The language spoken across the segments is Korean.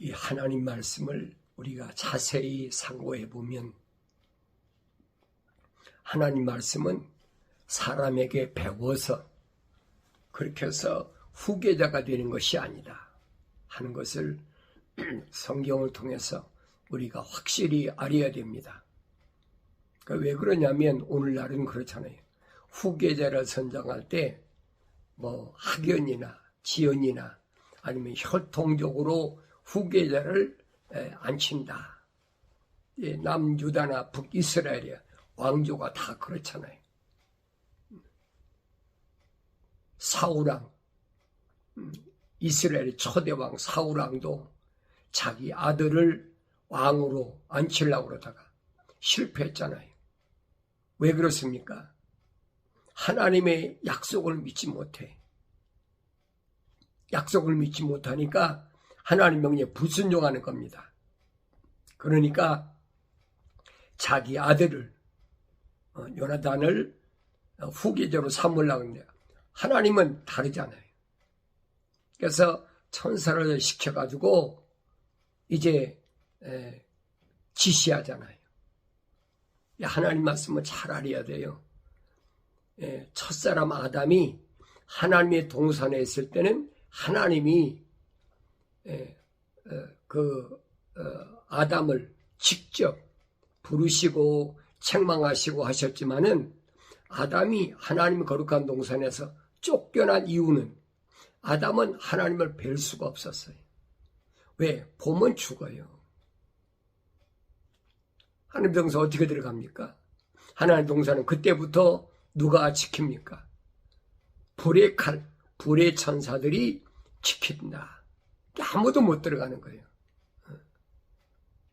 이 하나님 말씀을 우리가 자세히 상고해 보면 하나님 말씀은 사람에게 배워서 그렇게 해서 후계자가 되는 것이 아니다 하는 것을 성경을 통해서 우리가 확실히 알아야 됩니다. 왜 그러냐면 오늘날은 그렇잖아요. 후계자를 선정할 때 뭐 학연이나 지연이나 아니면 혈통적으로 후계자를 앉힌다. 남유다나 북이스라엘의 왕조가 다 그렇잖아요. 사울왕, 이스라엘의 초대왕 사울왕도 자기 아들을 왕으로 앉히려고 그러다가 실패했잖아요. 왜 그렇습니까? 하나님의 약속을 믿지 못해. 약속을 믿지 못하니까 하나님 명령에 불순종하는 겁니다. 그러니까 자기 아들을 요나단을 후계자로 삼으려고 합니다. 하나님은 다르잖아요. 그래서 천사를 시켜가지고 이제 지시하잖아요. 하나님 말씀을 잘 알아야 돼요. 첫사람 아담이 하나님의 동산에 있을 때는 하나님이 아담을 직접 부르시고 책망하시고 하셨지만은 아담이 하나님의 거룩한 동산에서 쫓겨난 이유는 아담은 하나님을 뵐 수가 없었어요. 왜? 보면 죽어요. 하나님 동산 어떻게 들어갑니까? 하나님 동산은 그때부터 누가 지킵니까? 불의 칼, 불의 천사들이 지킨다. 아무도 못 들어가는 거예요.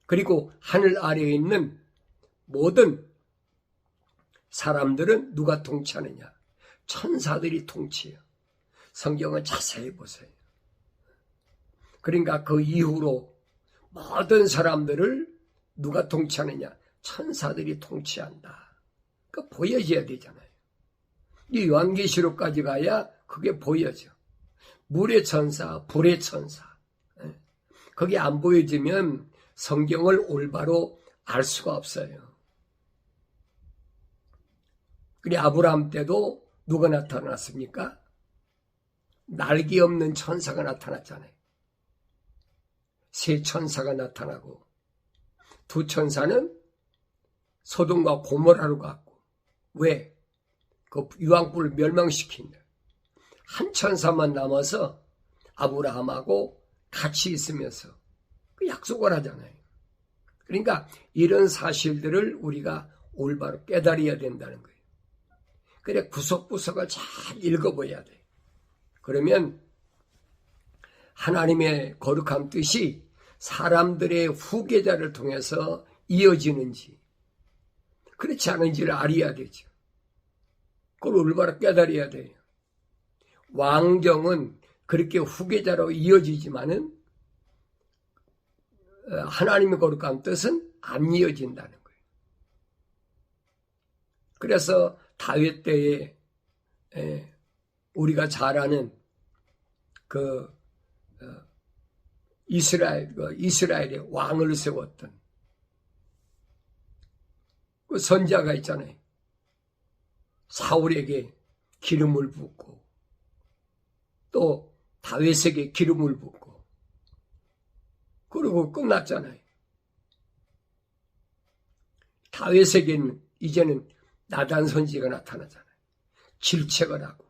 그리고 하늘 아래에 있는 모든 사람들은 누가 통치하느냐? 천사들이 통치해요. 성경을 자세히 보세요. 그러니까 그 이후로 모든 사람들을 누가 통치하느냐? 천사들이 통치한다. 그 보여져야 되잖아요. 이 요한계시록까지 가야 그게 보여져. 물의 천사, 불의 천사. 그게 안 보여지면 성경을 올바로 알 수가 없어요. 그래 아브라함 때도 누가 나타났습니까? 날개 없는 천사가 나타났잖아요. 세 천사가 나타나고 두 천사는 소돔과 고모라로 갔고 왜? 그 유황불을 멸망시킨다. 한 천사만 남아서 아브라함하고 같이 있으면서 그 약속을 하잖아요. 그러니까 이런 사실들을 우리가 올바로 깨달아야 된다는 거예요. 그래 구석구석을 잘 읽어봐야 돼. 그러면 하나님의 거룩한 뜻이 사람들의 후계자를 통해서 이어지는지 그렇지 않은지를 알아야 되죠. 그걸 올바로 깨달아야 돼요. 왕정은 그렇게 후계자로 이어지지만은 하나님의 거룩한 뜻은 안 이어진다는 거예요. 그래서 다윗 때에 우리가 잘 아는 이스라엘의 왕을 세웠던 그 선지자가 있잖아요. 사울에게 기름을 붓고 또 다윗에게 기름을 붓고 그리고 끝났잖아요. 다윗에게는 이제는 나단 선지자가 나타나잖아요. 질책을 하고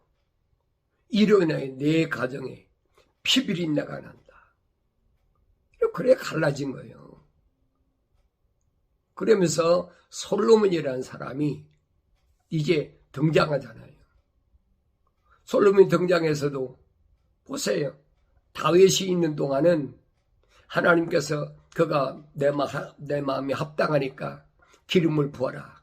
이로 인하여 내 가정에 피비린내가 난다. 그래 갈라진 거예요. 그러면서 솔로몬이라는 사람이 이제 등장하잖아요. 솔로몬이 등장해서도 보세요. 다윗이 있는 동안은 하나님께서 그가 내 마음에 합당하니까 기름을 부어라.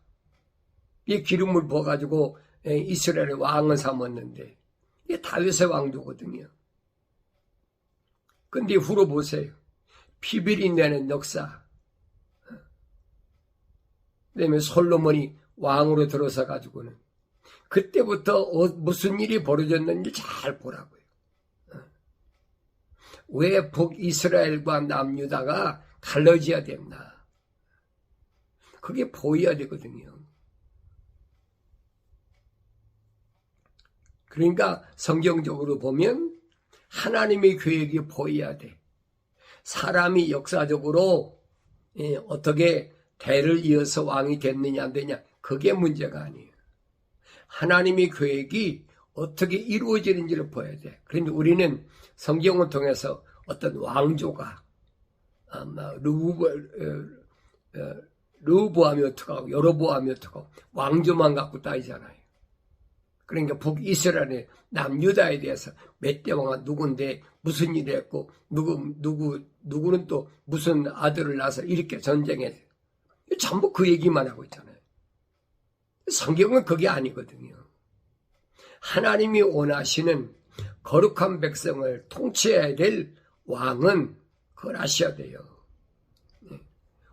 이 기름을 부어가지고 이스라엘의 왕을 삼았는데 이게 다윗의 왕조거든요. 근데 후로 보세요. 피비린내는 역사. 그다음에 솔로몬이 왕으로 들어서 가지고는 그때부터 무슨 일이 벌어졌는지 잘 보라고요. 왜 북이스라엘과 남유다가 갈라져야 됐나? 그게 보여야 되거든요. 그러니까 성경적으로 보면 하나님의 계획이 보여야 돼. 사람이 역사적으로 어떻게 대를 이어서 왕이 됐느냐 안 되냐 그게 문제가 아니에요. 하나님의 계획이 어떻게 이루어지는지를 보여야 돼. 그런데 우리는 성경을 통해서 어떤 왕조가 르호보암이 어떡하고 여로보암이 어떡하고 왕조만 갖고 따지잖아요. 그러니까 북이스라엘의 남유다에 대해서 몇 대 왕은 누군데 무슨 일을 했고 누구는 또 무슨 아들을 낳아서 이렇게 전쟁에 전부 그 얘기만 하고 있잖아요. 성경은 그게 아니거든요. 하나님이 원하시는 거룩한 백성을 통치해야 될 왕은 그걸 아셔야 돼요.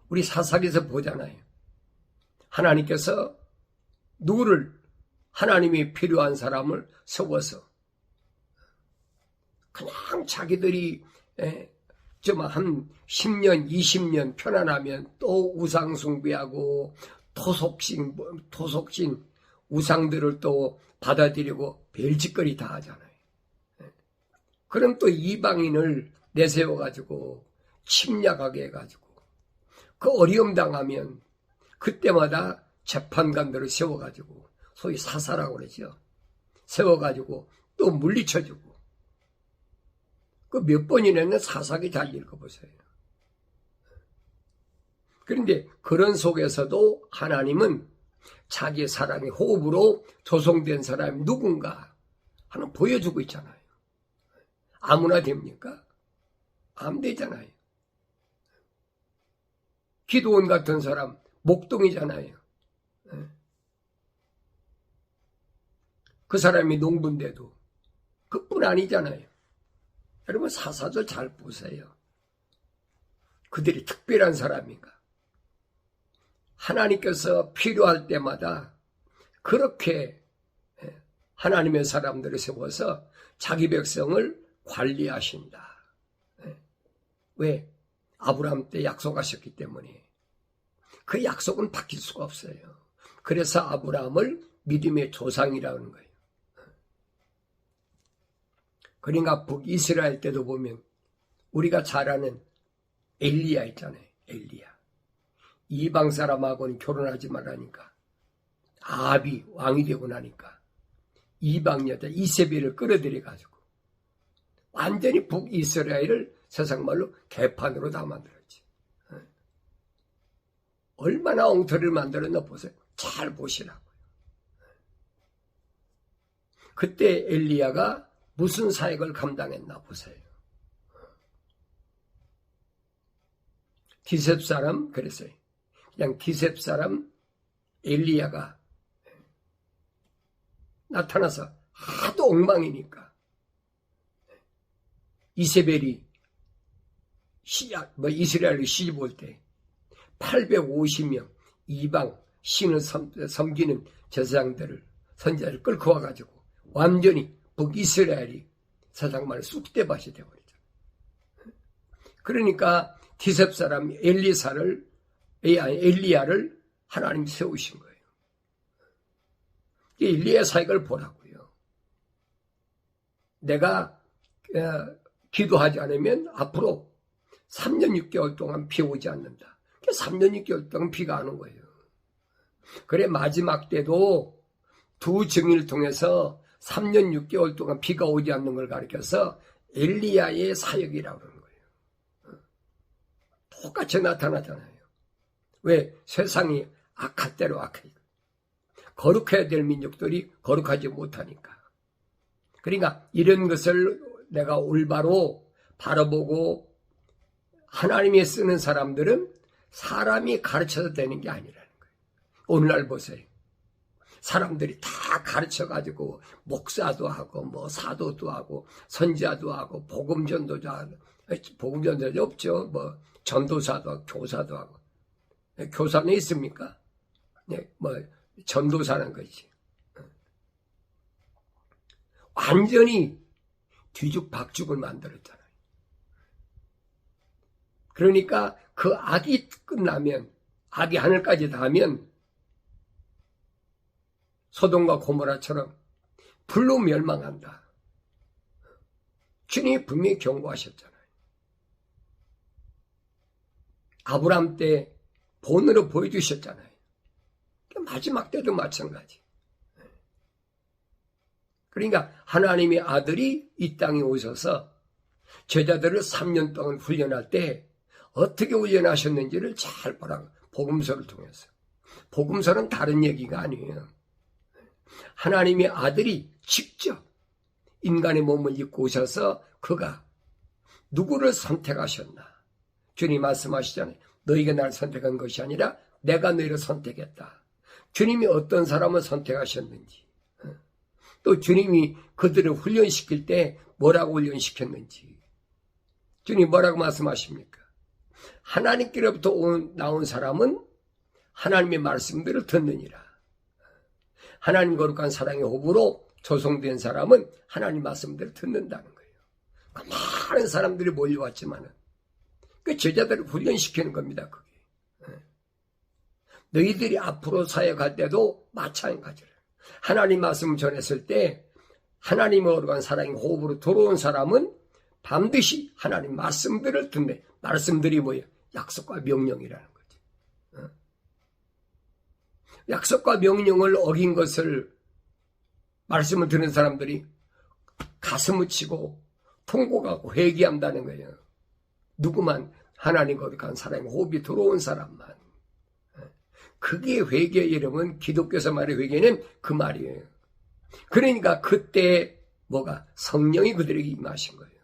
우리 사사기에서 보잖아요. 하나님께서 누구를 하나님이 필요한 사람을 세워서 그냥 자기들이 좀 한 10년, 20년 편안하면 또 우상 숭배하고 토속신 우상들을 또 받아들이고 별짓거리 다 하잖아요. 그럼 또 이방인을 내세워가지고 침략하게 해가지고 그 어려움 당하면 그때마다 재판관들을 세워가지고 소위 사사라고 그러죠. 세워가지고 또 물리쳐주고 그 몇 번이나 사사기 잘 읽어보세요. 그런데 그런 속에서도 하나님은 자기 사랑의 호흡으로 조성된 사람이 누군가 하나 보여주고 있잖아요. 아무나 됩니까? 안 되잖아요. 기드온 같은 사람 목동이잖아요. 그 사람이 농부인데도 그뿐 아니잖아요. 여러분 사사도 잘 보세요. 그들이 특별한 사람인가? 하나님께서 필요할 때마다 그렇게 하나님의 사람들을 세워서 자기 백성을 관리하신다. 왜? 아브라함 때 약속하셨기 때문에. 그 약속은 바뀔 수가 없어요. 그래서 아브라함을 믿음의 조상이라는 거예요. 그러니까 북이스라엘 때도 보면 우리가 잘 아는 엘리야 있잖아요. 엘리야. 이방 사람하고는 결혼하지 말라니까. 아합이 왕이 되고 나니까 이방 여자 이세벨을 끌어들여가지고 완전히 북이스라엘을 세상 말로 개판으로 다 만들었지. 얼마나 엉터리를 만들었나 보세요. 잘 보시라고요. 그때 엘리야가 무슨 사역을 감당했나 보세요. 디셉 사람 그랬어요. 그냥 디셉 사람 엘리야가 나타나서 하도 엉망이니까 이세벨이 이스라엘로 시집 올 때 850명 이방 신을 섬기는 제사장들을 선지자를 끌고 와가지고 완전히 북이스라엘이 세상만의 쑥대밭이 되어버리죠. 그러니까 디셉 사람 엘리야를 하나님이 세우신 거예요. 엘리야의 사역을 보라고요. 내가 기도하지 않으면 앞으로 3년 6개월 동안 비 오지 않는다. 3년 6개월 동안 비가 안 온 거예요. 그래 마지막 때도 두 증인을 통해서 3년 6개월 동안 비가 오지 않는 걸 가리켜서 엘리야의 사역이라고 하는 거예요. 똑같이 나타나잖아요. 왜? 세상이 악할 대로 악해. 거룩해야 될 민족들이 거룩하지 못하니까. 그러니까 이런 것을 내가 올바로 바라보고 하나님이 쓰는 사람들은 사람이 가르쳐서 되는 게 아니라는 거예요. 오늘날 보세요. 사람들이 다 가르쳐가지고 목사도 하고 뭐 사도도 하고 선지자도 하고 복음전도도 하고 복음전도자 없죠. 뭐 전도사도 하고 교사도 하고 교사는 있습니까? 네, 뭐 전도사는 거지. 완전히 뒤죽박죽을 만들었잖아요. 그러니까 그 악이 끝나면, 악이 하늘까지 닿으면 소돔과 고모라처럼 불로 멸망한다. 주님이 분명히 경고하셨잖아요. 아브라함 때 본으로 보여주셨잖아요. 마지막 때도 마찬가지. 그러니까 하나님의 아들이 이 땅에 오셔서 제자들을 3년 동안 훈련할 때 어떻게 훈련하셨는지를 잘 보라고. 복음서를 통해서. 복음서는 다른 얘기가 아니에요. 하나님의 아들이 직접 인간의 몸을 입고 오셔서 그가 누구를 선택하셨나. 주님 말씀하시잖아요. 너희가 날 선택한 것이 아니라 내가 너희를 선택했다. 주님이 어떤 사람을 선택하셨는지, 또 주님이 그들을 훈련시킬 때 뭐라고 훈련시켰는지, 주님 뭐라고 말씀하십니까? 하나님께로부터 나온 사람은 하나님의 말씀들을 듣느니라. 하나님 거룩한 사랑의 호흡으로 조성된 사람은 하나님 말씀들을 듣는다는 거예요. 많은 사람들이 몰려왔지만은 그 제자들을 훈련시키는 겁니다. 그게. 너희들이 앞으로 사역할 때도 마찬가지를. 하나님 말씀을 전했을 때 하나님의 거룩한 사랑의 호흡으로 들어온 사람은 반드시 하나님 말씀들을 듣네. 말씀들이 뭐예요? 약속과 명령이라는 거죠. 약속과 명령을 어긴 것을 말씀을 듣는 사람들이 가슴을 치고 통곡하고 회개한다는 거예요. 누구만 하나님 거룩한 사랑의 호흡이 들어온 사람만. 그게 회개의 이름은 기독교에서 말의 회개는 그 말이에요. 그러니까 그때 뭐가 성령이 그들에게 임하신 거예요.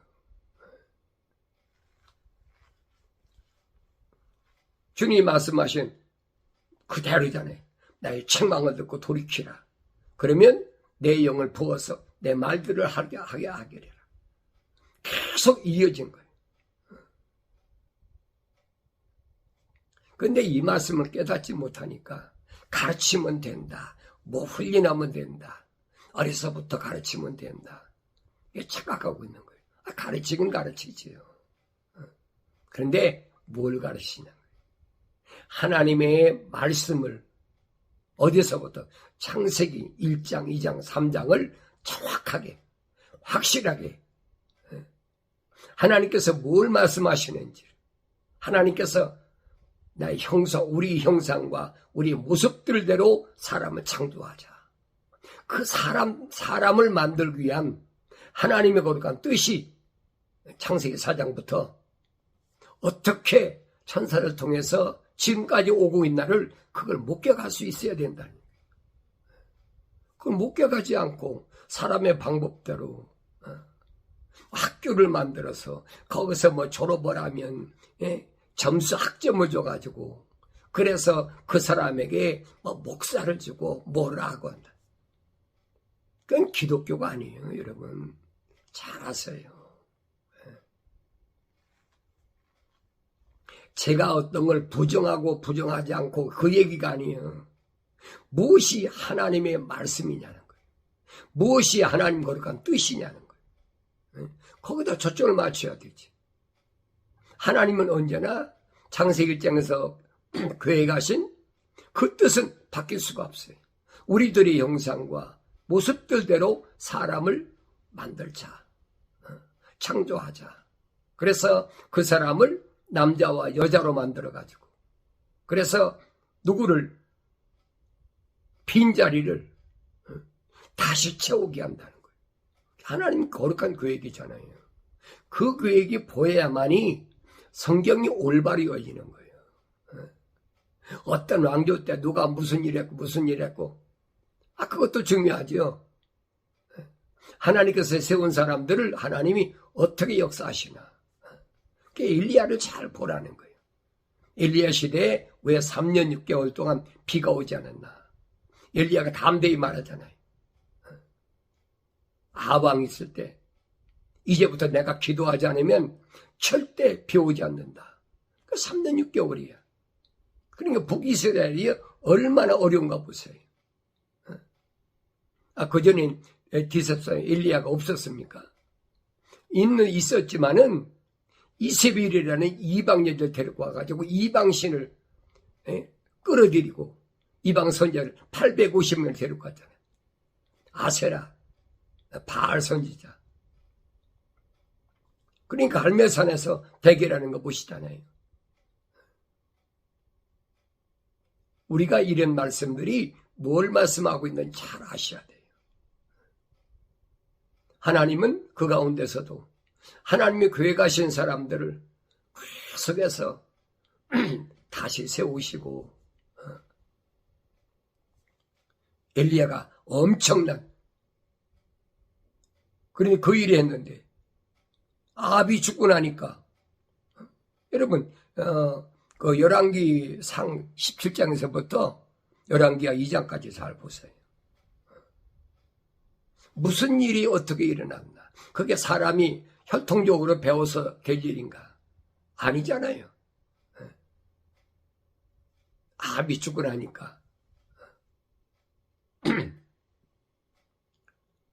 주님이 말씀하신 그대로잖아요. 나의 책망을 듣고 돌이키라. 그러면 내 영을 부어서 내 말들을 하게 하리라. 계속 이어진 거예요. 근데 이 말씀을 깨닫지 못하니까 가르치면 된다. 뭐 훈련하면 된다. 어려서부터 가르치면 된다. 이게 착각하고 있는 거예요. 가르치긴 가르치지요. 그런데 뭘 가르치냐. 하나님의 말씀을 어디서부터 창세기 1장, 2장, 3장을 정확하게 확실하게 하나님께서 뭘 말씀하시는지 하나님께서 나의 형상, 우리 형상과 우리 모습들대로 사람을 창조하자. 그 사람을 만들기 위한 하나님의 거룩한 뜻이 창세기 4장부터 어떻게 천사를 통해서 지금까지 오고 있나를 그걸 목격할 수 있어야 된다는 거예요. 그걸 목격하지 않고 사람의 방법대로 학교를 만들어서 거기서 뭐 졸업을 하면 점수 학점을 줘가지고 그래서 그 사람에게 뭐 목사를 주고 뭐를 하고 한다. 그건 기독교가 아니에요, 여러분. 잘 아세요. 제가 어떤 걸 부정하고 부정하지 않고 그 얘기가 아니에요. 무엇이 하나님의 말씀이냐는 거예요. 무엇이 하나님 거룩한 뜻이냐는 거예요. 거기다 초점을 맞춰야 되지. 하나님은 언제나 창세기 1장에서 계획하신 그 뜻은 바뀔 수가 없어요. 우리들의 형상과 모습들대로 사람을 만들자. 창조하자. 그래서 그 사람을 남자와 여자로 만들어가지고 그래서 누구를 빈자리를 다시 채우게 한다는 거예요. 하나님 거룩한 계획이잖아요. 그 계획이 보여야만이 성경이 올바로 열리는 거예요. 어떤 왕조 때 누가 무슨 일 했고 그것도 중요하죠. 하나님께서 세운 사람들을 하나님이 어떻게 역사하시나. 엘리야를 잘 보라는 거예요. 엘리야 시대에 왜 3년 6개월 동안 비가 오지 않았나. 엘리야가 담대히 말하잖아요. 아합 있을 때 이제부터 내가 기도하지 않으면 절대 비 오지 않는다. 그 3년 6개월이야. 그러니까 북이스라엘이 얼마나 어려운가 보세요. 그전엔 디셉선 엘리야가 없었습니까? 있었지만은 이세벨이라는 이방 여자를 데리고 와가지고 이방신을 끌어들이고 이방 선자를 850명을 데리고 갔잖아요. 아세라, 바알 선지자. 그러니까 갈멜산에서 대결하는 거 보시잖아요. 우리가 이런 말씀들이 뭘 말씀하고 있는지 잘 아셔야 돼요. 하나님은 그 가운데서도 하나님의 교회 가신 사람들을 계속해서 다시 세우시고, 엘리야가 엄청난, 그러니 그 일을 했는데 아합이 죽고 나니까, 여러분 그 열왕기상 17장에서부터 열왕기하 2장까지 잘 보세요. 무슨 일이 어떻게 일어났나? 그게 사람이 혈통적으로 배워서 될 일인가? 아니잖아요. 아합이 죽고 나니까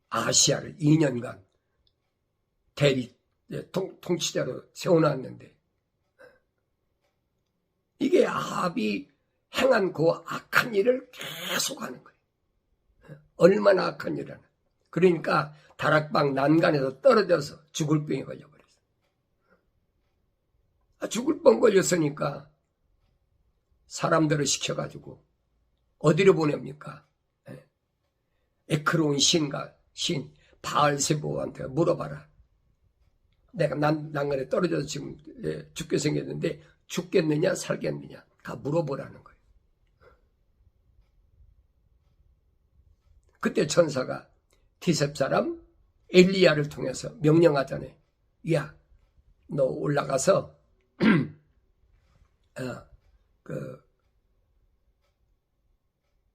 아시아를 2년간 대리 통치자로 세워놨는데, 이게 아합이 행한 그 악한 일을 계속하는 거예요. 얼마나 악한 일을 하나. 그러니까 다락방 난간에서 떨어져서 죽을 병에 걸려버렸어요. 죽을 병 걸렸으니까 사람들을 시켜가지고 어디로 보냅니까? 에크론 신 바알세보한테 물어봐라. 내가 난간에 떨어져서 지금 죽게 생겼는데 죽겠느냐 살겠느냐 다 물어보라는 거예요. 그때 천사가 디셉 사람 엘리야를 통해서 명령하잖아요. 야, 너 올라가서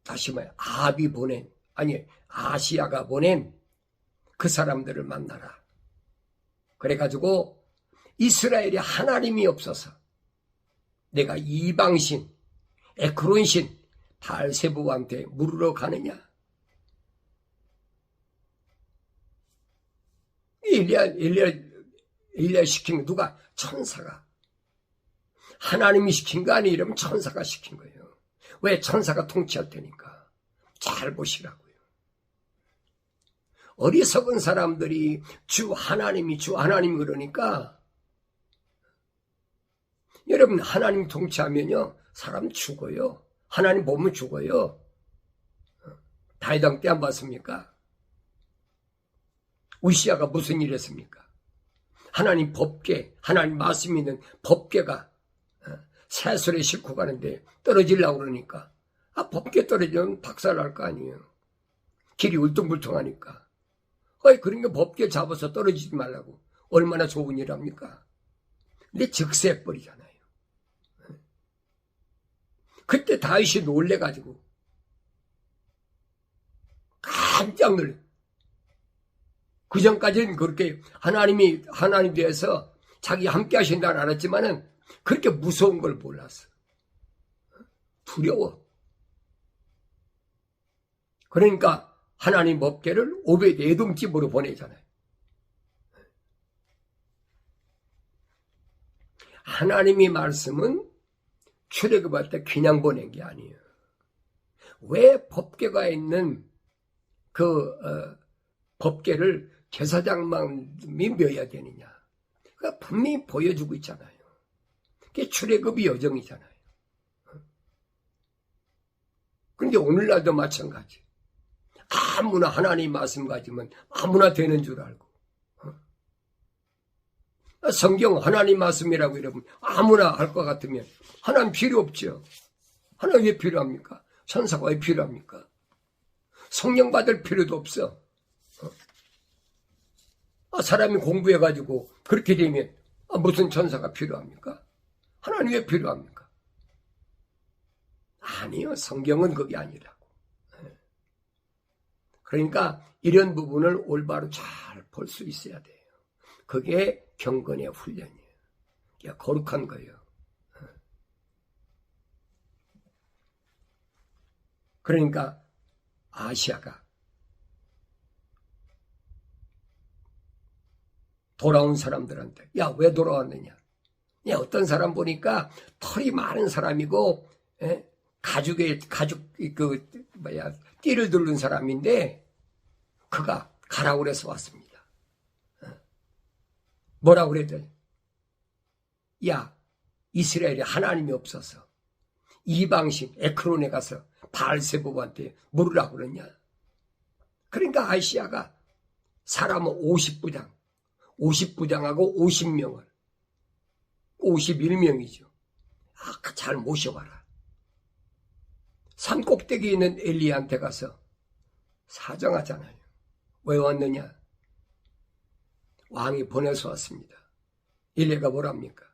다시 말해 아시아가 보낸 그 사람들을 만나라. 그래가지고 이스라엘이 하나님이 없어서 내가 이방신 에크론신 바알세부한테 물으러 가느냐? 엘리야 시킨 거 누가? 천사가. 하나님이 시킨 거 아니라면 천사가 시킨 거예요. 왜? 천사가 통치할 테니까. 잘 보시라고요. 어리석은 사람들이 주 하나님 그러니까, 여러분 하나님 통치하면요 사람 죽어요. 하나님 보면 죽어요. 다윗왕 때 안 봤습니까? 우시아가 무슨 일 했습니까? 하나님 법궤, 하나님 말씀 있는 법궤가 새술에 싣고 가는데 떨어지려고 그러니까, 법궤 떨어지면 박살날 거 아니에요. 길이 울퉁불퉁하니까. 그러니까 법궤 잡아서 떨어지지 말라고. 얼마나 좋은 일 합니까? 근데 즉세해버리잖아요. 그때 다윗이 놀래가지고 깜짝 놀래. 그 전까지는 그렇게 하나님 대해서 자기 함께 하신다는 알았지만은 그렇게 무서운 걸 몰랐어. 두려워. 그러니까 하나님 법궤를 오벳 에돔 집으로 보내잖아요. 하나님이 말씀은 출애굽할 때 그냥 보낸 게 아니에요. 왜 법궤가 있는 그 법궤를 제사장만이 메어야 되느냐? 그러니까 분명히 보여주고 있잖아요. 그게 출애굽이 여정이잖아요. 그런데 오늘날도 마찬가지. 아무나 하나님 말씀 가지면 아무나 되는 줄 알고, 성경 하나님 말씀이라고 이러면 아무나 할 것 같으면 하나님 필요 없죠. 하나님 왜 필요합니까? 천사가 왜 필요합니까? 성령 받을 필요도 없어. 사람이 공부해가지고 그렇게 되면 무슨 천사가 필요합니까? 하나님 왜 필요합니까? 아니요, 성경은 그게 아니라고. 그러니까 이런 부분을 올바로 잘 볼 수 있어야 돼요. 그게 경건의 훈련이에요. 그게 거룩한 거예요. 그러니까 아시아가 돌아온 사람들한테 야, 왜 돌아왔느냐? 어떤 사람 보니까 털이 많은 사람이고, 띠를 두른 사람인데, 그가 가라고 그래서 왔습니다. 뭐라고 그래야 돼? 야, 이스라엘에 하나님이 없어서 이방신 에크론에 가서 바알세부한테 물으라고 그러냐? 그러니까 아이시야가 사람은 50부장하고 50명을 51명이죠. 잘 모셔와라. 산 꼭대기에 있는 엘리야한테 가서 사정하잖아요. 왜 왔느냐? 왕이 보내서 왔습니다. 엘리야가 뭐랍니까?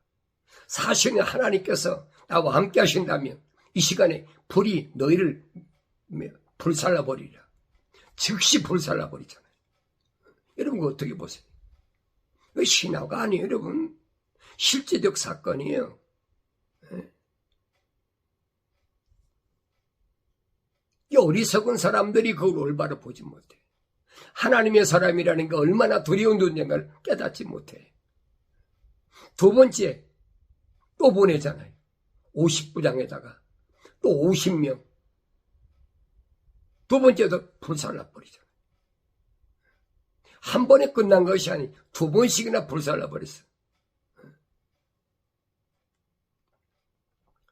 사실은 하나님께서 나와 함께 하신다면 이 시간에 불이 너희를 불살라버리리라. 즉시 불살라버리잖아요. 여러분 그거 어떻게 보세요? 이거 신화가 아니에요, 여러분. 실제적 사건이에요. 이 어리석은 사람들이 그걸 올바로 보지 못해. 하나님의 사람이라는 게 얼마나 두려운 존재인가를 깨닫지 못해. 두 번째, 또 보내잖아요. 50부장에다가 또 50명. 두 번째도 불살라버리잖아요. 한 번에 끝난 것이 아니 두 번씩이나 불살라버렸어.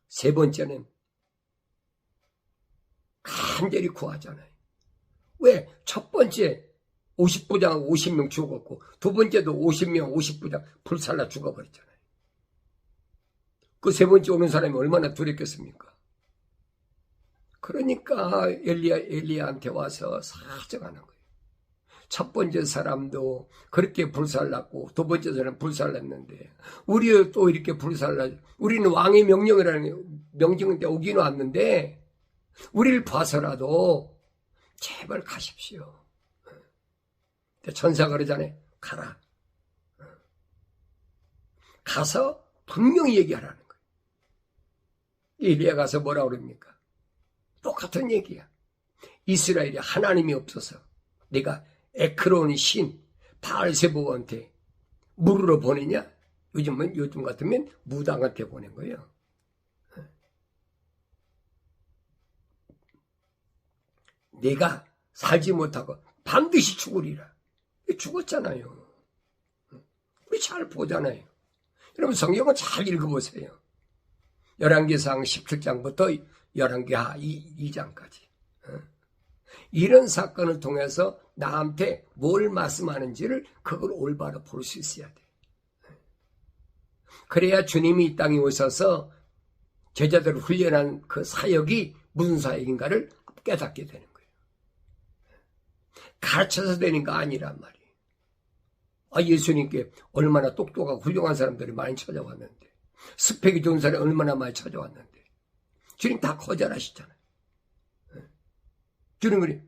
세 번째는 간절히 구하잖아요. 왜? 첫 번째 50부장하고 50명 죽었고 두 번째도 50명 50부장 불살라 죽어버렸잖아요. 그 세 번째 오는 사람이 얼마나 두렵겠습니까? 그러니까 엘리야한테 와서 사정하는 거예요. 첫 번째 사람도 그렇게 불살랐고 두 번째 사람 불살랐는데 우리도 또 이렇게 우리는 왕의 명령인데 오긴 왔는데 우리를 봐서라도 제발 가십시오. 천사가 그러잖아요. 가라. 가서 분명히 얘기하라는 거예요. 엘리야 가서 뭐라고 그럽니까? 똑같은 얘기야. 이스라엘에 하나님이 없어서 내가 에크론 신 바알세부한테 물으러 보내냐? 요즘 같으면 무당한테 보낸 거예요. 내가 살지 못하고 반드시 죽으리라. 죽었잖아요. 우리 잘 보잖아요. 여러분 성경은 잘 읽어보세요. 열왕기상 17장부터 열왕기하 2장까지. 이런 사건을 통해서 나한테 뭘 말씀하는지를 그걸 올바로 볼 수 있어야 돼. 그래야 주님이 이 땅에 오셔서 제자들을 훈련한 그 사역이 무슨 사역인가를 깨닫게 되는 거예요. 가르쳐서 되는 거 아니란 말이에요. 예수님께 얼마나 똑똑하고 훌륭한 사람들이 많이 찾아왔는데 스펙이 좋은 사람이 얼마나 많이 찾아왔는데 주님 다 거절하시잖아요. 주님은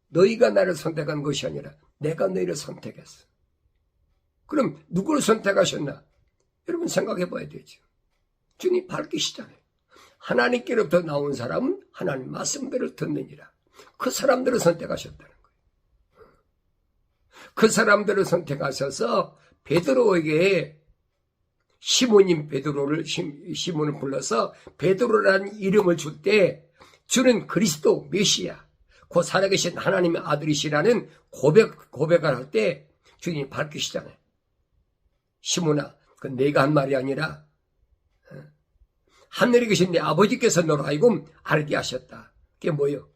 너희가 나를 선택한 것이 아니라 내가 너희를 선택했어. 그럼 누구를 선택하셨나? 여러분 생각해 봐야 되죠. 주님 밝히시잖아요. 하나님께로부터 나온 사람은 하나님 말씀대로 듣느니라. 그 사람들을 선택하셨다는 거예요. 그 사람들을 선택하셔서 베드로에게 시몬인 시몬을 불러서 베드로라는 이름을 줄 때 주는 그리스도 메시아 곧 살아계신 하나님의 아들이시라는 고백을 할 때 주님이 밝히시잖아요. 시몬아, 그건 내가 한 말이 아니라 하늘에 계신 내 아버지께서 너로 하여금 알게 하셨다. 그게 뭐예요?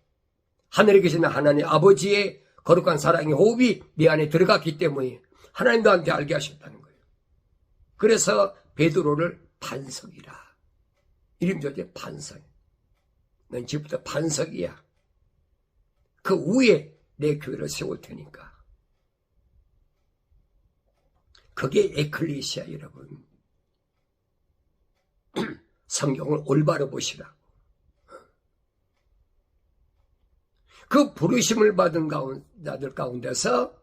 하늘에 계신 하나님 아버지의 거룩한 사랑의 호흡이 내 안에 들어갔기 때문에 하나님 너한테 알게 하셨다는 거예요. 그래서 베드로를 반석이라. 이름 좋지? 반석. 넌 지금부터 반석이야. 그 위에 내 교회를 세울 테니까. 그게 에클레시아 여러분. 성경을 올바로 보시라. 그 부르심을 받은 자들 가운데서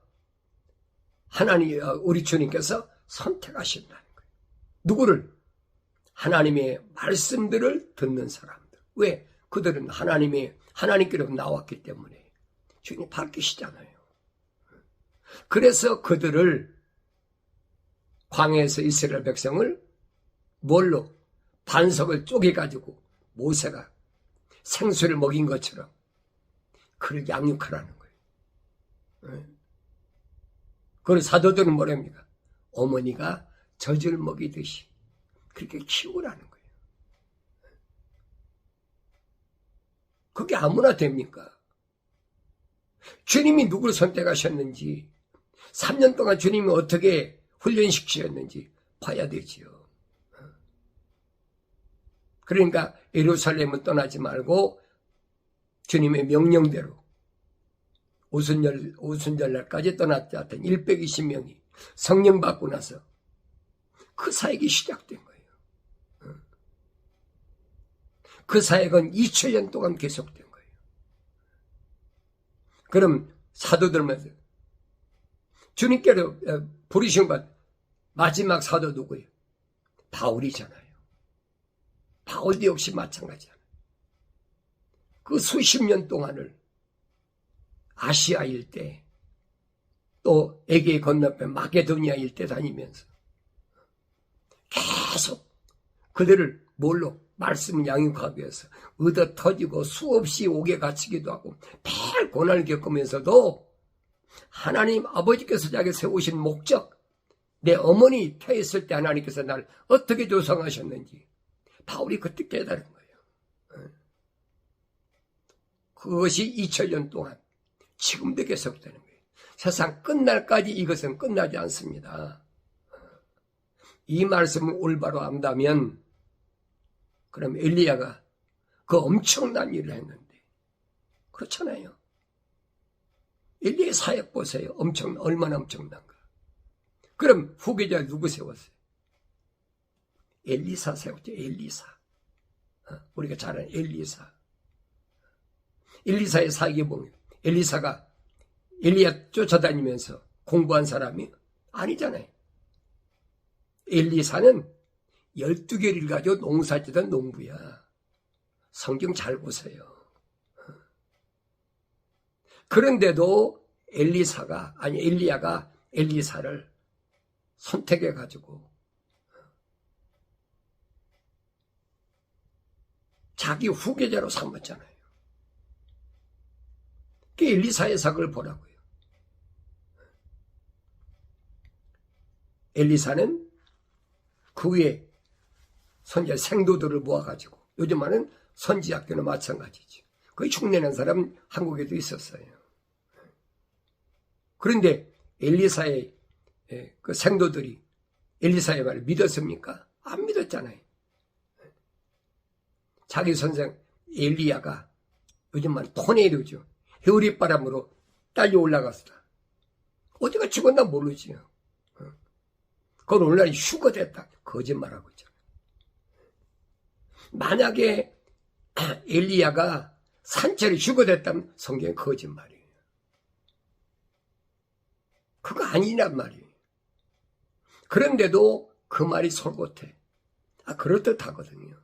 하나님, 우리 주님께서 선택하신다는 거예요. 누구를? 하나님의 말씀들을 듣는 사람들. 왜? 그들은 하나님께로 나왔기 때문에 주님이 밝히시잖아요. 그래서 그들을 광야에서 이스라엘 백성을 뭘로? 반석을 쪼개가지고 모세가 생수를 먹인 것처럼 그를 양육하라는 거예요. 그걸 사도들은 뭐랍니까? 어머니가 젖을 먹이듯이 그렇게 키우라는 거예요. 그게 아무나 됩니까? 주님이 누구를 선택하셨는지, 3년 동안 주님이 어떻게 훈련시키셨는지 봐야 되지요. 그러니까 예루살렘은 떠나지 말고 주님의 명령대로 오순절날까지 떠났자 하여튼 120명이 성령 받고 나서 그 사역이 시작된 거예요. 그 사역은 2000년 동안 계속된 거예요. 그럼 사도들마다 주님께로 부르신 것 마지막 사도 누구예요? 바울이잖아요. 바울도 역시 마찬가지잖아요. 그 수십 년 동안을 아시아 일대 또 에게 건너편 마게도니아 일대 다니면서 계속 그들을 뭘로? 말씀 양육하기 위해서 얻어 터지고 수없이 옥에 갇히기도 하고 매일 고난을 겪으면서도 하나님 아버지께서 자기 세우신 목적, 내 어머니 태했을 때 하나님께서 날 어떻게 조성하셨는지 바울이 그때 깨달은 거예요. 그것이 2000년 동안 지금도 계속되는 거예요. 세상 끝날까지 이것은 끝나지 않습니다. 이 말씀을 올바로 안다면 그럼 엘리야가 그 엄청난 일을 했는데 그렇잖아요. 엘리야의 사역 보세요. 얼마나 엄청난가. 그럼 후계자 누구 세웠어요? 엘리사 세웠죠. 엘리사. 우리가 잘 아는 엘리사. 엘리사의 사역이 뭐예요? 엘리사가 엘리야 쫓아다니면서 공부한 사람이 아니잖아요. 엘리사는 12개를 가지고 농사짓던 농부야. 성경 잘 보세요. 그런데도 엘리야가 엘리사를 선택해가지고 자기 후계자로 삼았잖아요. 그 엘리사의 사역을 보라고요. 엘리사는 그 위에 선지자 생도들을 모아가지고, 요즘 하는 선지학교는 마찬가지죠. 거의 흉내낸 사람 한국에도 있었어요. 그런데 엘리사의 그 생도들이 엘리사의 말을 믿었습니까? 안 믿었잖아요. 자기 선생 엘리야가 요즘 말 토네이도죠. 해오리바람으로 딸려 올라갔다. 어디가 죽었나 모르지요. 그건 오늘날 휴거됐다. 거짓말하고 있잖아요. 만약에 엘리야가 산채로 휴거됐다면 성경은 거짓말이에요. 그거 아니란 말이에요. 그런데도 그 말이 솔깃해. 그럴듯하거든요.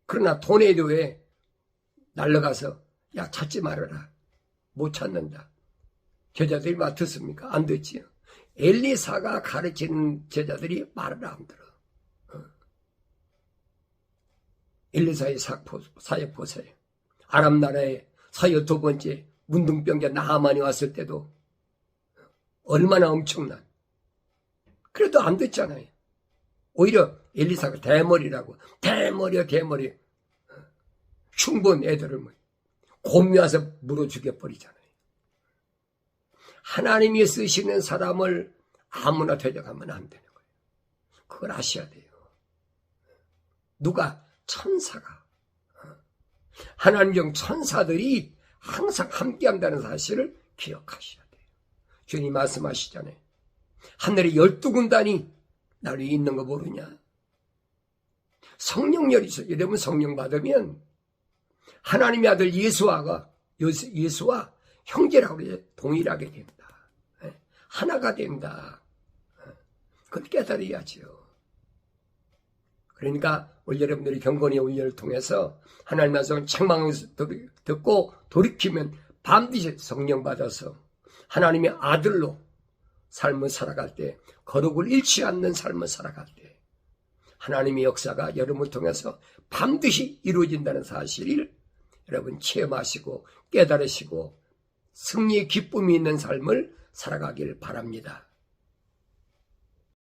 그러나 토네이도에 날아가서 야 찾지 말아라. 못 찾는다. 제자들이 막 듣습니까? 안 듣지요. 엘리사가 가르치는 제자들이 말을 안 들어. 엘리사의 사역 보세요. 아람 나라의 42번째 문둥병자 나하만이 왔을 때도 얼마나 엄청난. 그래도 안 듣잖아요. 오히려 엘리사가 대머리라고. 대머리. 흉본 애들을 곰이 와서 물어 죽여버리잖아요. 하나님이 쓰시는 사람을 아무나 대적하면 안 되는 거예요. 그걸 아셔야 돼요. 누가? 천사가. 하나님적 천사들이 항상 함께한다는 사실을 기억하셔야 돼요. 주님 말씀하시잖아요. 하늘에 12군단이 나를 있는 거 모르냐? 성령열이 있어요. 여러분 성령 받으면 하나님의 아들 예수와 형제라고 그래요. 동일하게 된다. 하나가 된다. 그걸 깨달아야죠. 그러니까 우리 여러분들이 경건의 훈련을 통해서 하나님 말씀을 책망을 듣고 돌이키면 반드시 성령 받아서 하나님의 아들로 삶을 살아갈 때, 거룩을 잃지 않는 삶을 살아갈 때 하나님의 역사가 여러분을 통해서 반드시 이루어진다는 사실을 여러분 체험하시고 깨달으시고 승리의 기쁨이 있는 삶을 살아가길 바랍니다.